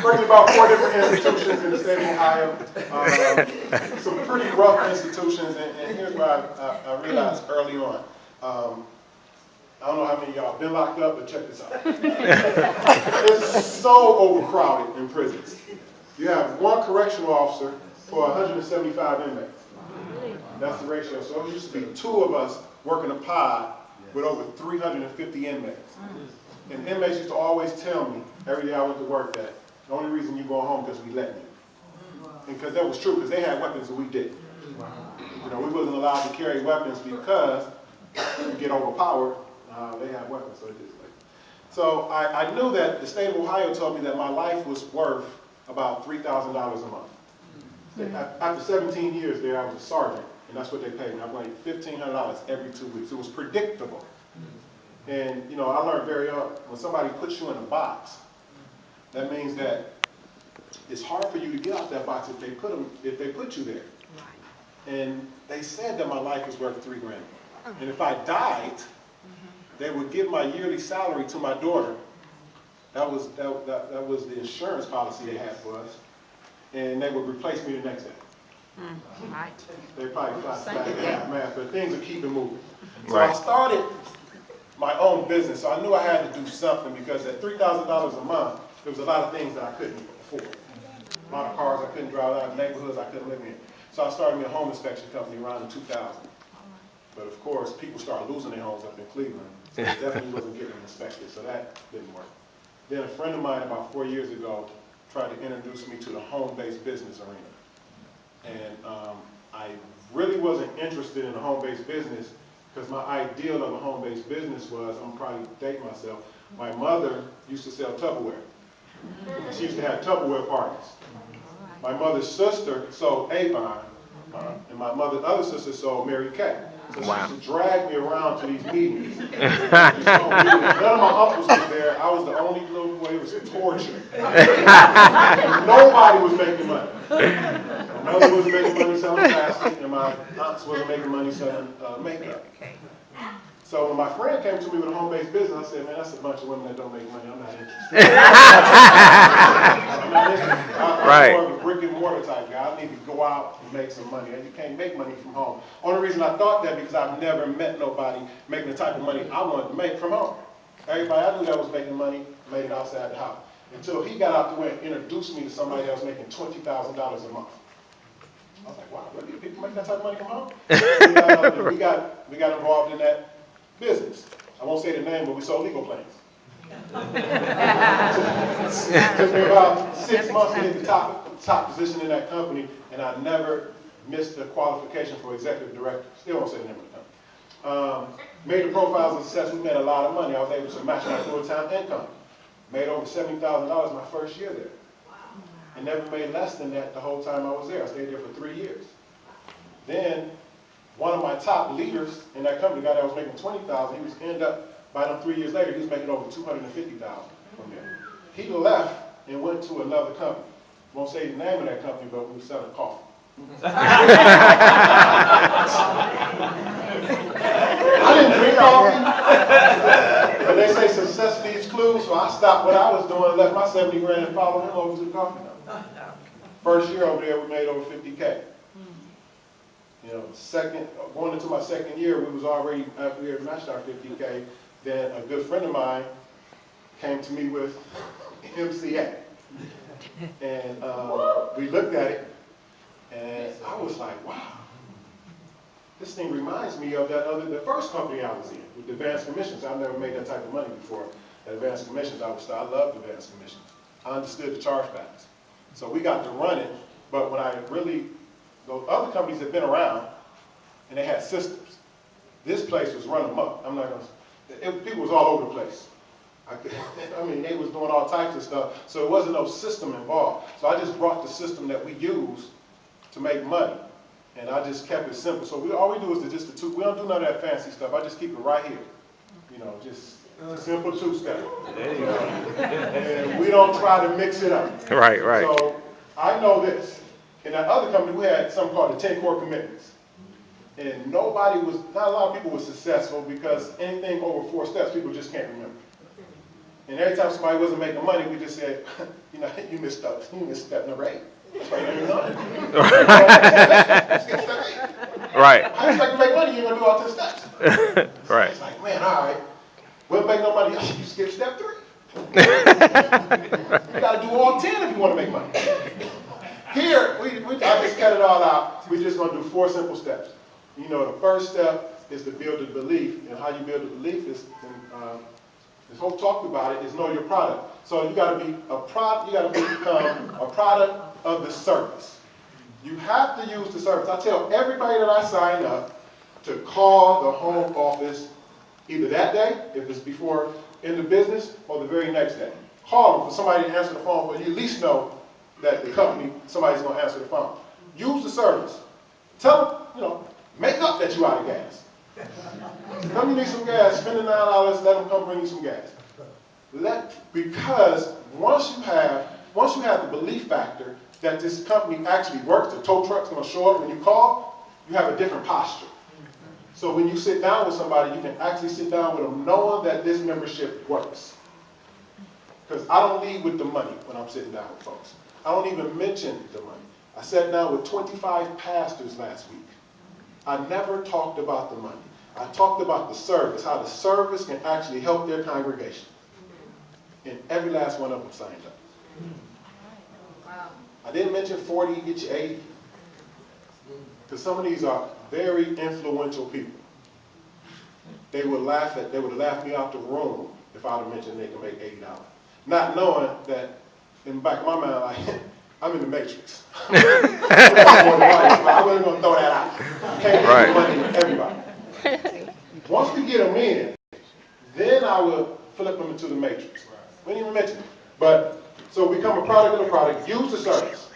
Worked in about 4 different institutions in the state of Ohio. Some pretty rough institutions, and here's what I realized early on. I don't know how many of y'all been locked up, but check this out. It's so overcrowded in prisons. You have one correctional officer for 175 inmates. That's the ratio. So it used to be 2 of us working a pod with over 350 inmates. And inmates used to always tell me every day I went to work that the only reason you go home because we let you. And because that was true, because they had weapons and we didn't. You know, we wasn't allowed to carry weapons because we get overpowered. They had weapons, so it is like. So I knew that the state of Ohio told me that my life was worth about $3,000 a month. After 17 years there, I was a sergeant, and that's what they paid me. I made $1,500 every 2 weeks. It was predictable. And, you know, I learned very early, when somebody puts you in a box, that means that it's hard for you to get out that box if they put you there. And they said that my life was worth $3 grand. And if I died, they would give my yearly salary to my daughter. That was the insurance policy they had for us. And they would replace me the next day. Right. They probably classified it as math, but things are keeping moving. So I started my own business. So I knew I had to do something because at $3,000 a month, there was a lot of things that I couldn't afford. A lot of cars I couldn't drive, a lot of neighborhoods I couldn't live in. So I started me a home inspection company around in 2000. But of course, people started losing their homes up in Cleveland. So it definitely wasn't getting inspected, so that didn't work. Then a friend of mine about 4 years ago tried to introduce me to the home-based business arena. And I really wasn't interested in the home-based business because my ideal of a home-based business was, I'm probably dating myself, my mother used to sell Tupperware. She used to have Tupperware parties. My mother's sister sold Avon, and my mother's other sister sold Mary Kay. So she used to drag me around to these meetings. None of my uncles was there. I was the only little boy. It was torture. Nobody was making money. My mother wasn't making money selling plastic, and my aunts wasn't making money selling makeup. So when my friend came to me with a home-based business, I said, man, that's a bunch of women that don't make money. I'm not interested. I'm not interested. I'm more of a brick and mortar type guy. I need to go out and make some money. And you can't make money from home. Only reason I thought that because I've never met nobody making the type of money I wanted to make from home. Everybody I knew that was making money made it outside the house. Until he got out the way and introduced me to somebody that was making $20,000 a month. I was like, wow, really? People make that type of money from home? And we got involved in that business. I won't say the name, but we sold legal planes. It took me about 6 months to get the top position in that company, and I never missed the qualification for executive director. Still won't say the name of the company. Made the profiles of success. We made a lot of money. I was able to match my full-time income. Made over $70,000 my first year there. And never made less than that the whole time I was there. I stayed there for 3 years. Then one of my top leaders in that company, the guy that was making $20,000, he was ended up by them 3 years later, he was making over $250,000 from there. He left and went to another company. Won't say the name of that company, but we were selling coffee. I didn't drink coffee, but they say success leaves clues, so I stopped what I was doing and left my 70 grand and followed him over to the coffee company. First year over there, we made over 50K. You know, going into my second year, we had matched our 50K. Then a good friend of mine came to me with MCA. And we looked at it, and I was like, wow, this thing reminds me of the first company I was in, with the advanced commissions. I've never made that type of money before. At advanced commissions, I loved advanced commissions. I understood the chargebacks. So we got to run it, but when those other companies had been around, and they had systems. This place was run amok. I'm not gonna. People was all over the place. I mean, they was doing all types of stuff. So there wasn't no system involved. So I just brought the system that we use to make money, and I just kept it simple. So all we do is we don't do none of that fancy stuff. I just keep it right here. You know, just simple two-step. You know? And we don't try to mix it up. Right. So I know this. In that other company, we had something called the 10 core commitments. And not a lot of people were successful because anything over 4 steps, people just can't remember. And every time somebody wasn't making money, we just said, you know, you missed step number 8. That's why you didn't know. Right. How you expect to make money? You're going to do all 10 steps. Right. It's like, man, all right. We'll make no money. You skip step 3. You got to do all 10 if you want to make money. Here, I just cut it all out. We're just going to do 4 simple steps. You know, the first step is to build the belief. And how you build the belief is, as Hope talked about it, is know your product. So you got to be become a product of the service. You have to use the service. I tell everybody that I sign up to call the home office either that day, if it's before in the business, or the very next day. Call them for somebody to answer the phone, but you at least know that the company, somebody's going to answer the phone. Use the service. Tell them, you know, make up that you out of gas. Come, you need some gas, spend the $9, let them come bring you some gas. Because once you have the belief factor that this company actually works, the tow truck's going to show up when you call, you have a different posture. So when you sit down with somebody, you can actually sit down with them knowing that this membership works. Because I don't lead with the money when I'm sitting down with folks. I don't even mention the money. I sat down with 25 pastors last week. I never talked about the money. I talked about the service, how the service can actually help their congregation. And every last one of them signed up. Wow. I didn't mention 40, get you 80. Because some of these are very influential people. They would have laughed me out the room if I would have mentioned they can make $80. Not knowing that in the back of my mind, like, I'm in the matrix. I wasn't going to throw that out. You can't get the money with everybody. Once we get them in, then I will flip them into the matrix. We didn't even mention it. But, so become a product of the product, use the service.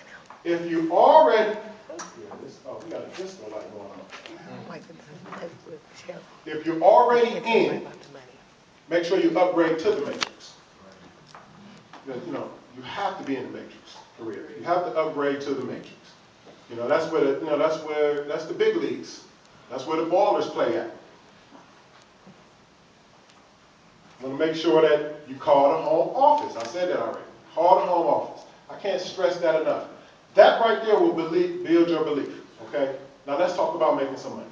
If you already, we got a disco light going on. If you're already in, make sure you upgrade to the matrix. You know, you have to be in the matrix, for real. You have to upgrade to the matrix. You know, that's the big leagues. That's where the ballers play at. You want to make sure that you call the home office. I said that already. Call the home office. I can't stress that enough. That right there will build your belief. Okay? Now let's talk about making some money.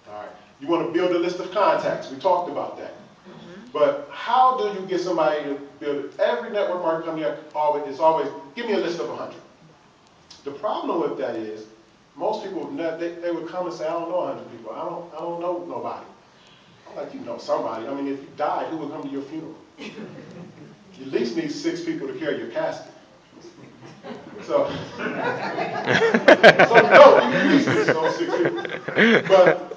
All right. You want to build a list of contacts. We talked about that. But how do you get somebody to build it? Every network marketing company is always, give me a list of 100. The problem with that is, most people, they would come and say, I don't know 100 people. I don't know nobody. I'm like, you know somebody. I mean, if you died, who would come to your funeral? You at least need 6 people to carry your casket. So no, you at least need those 6 people. But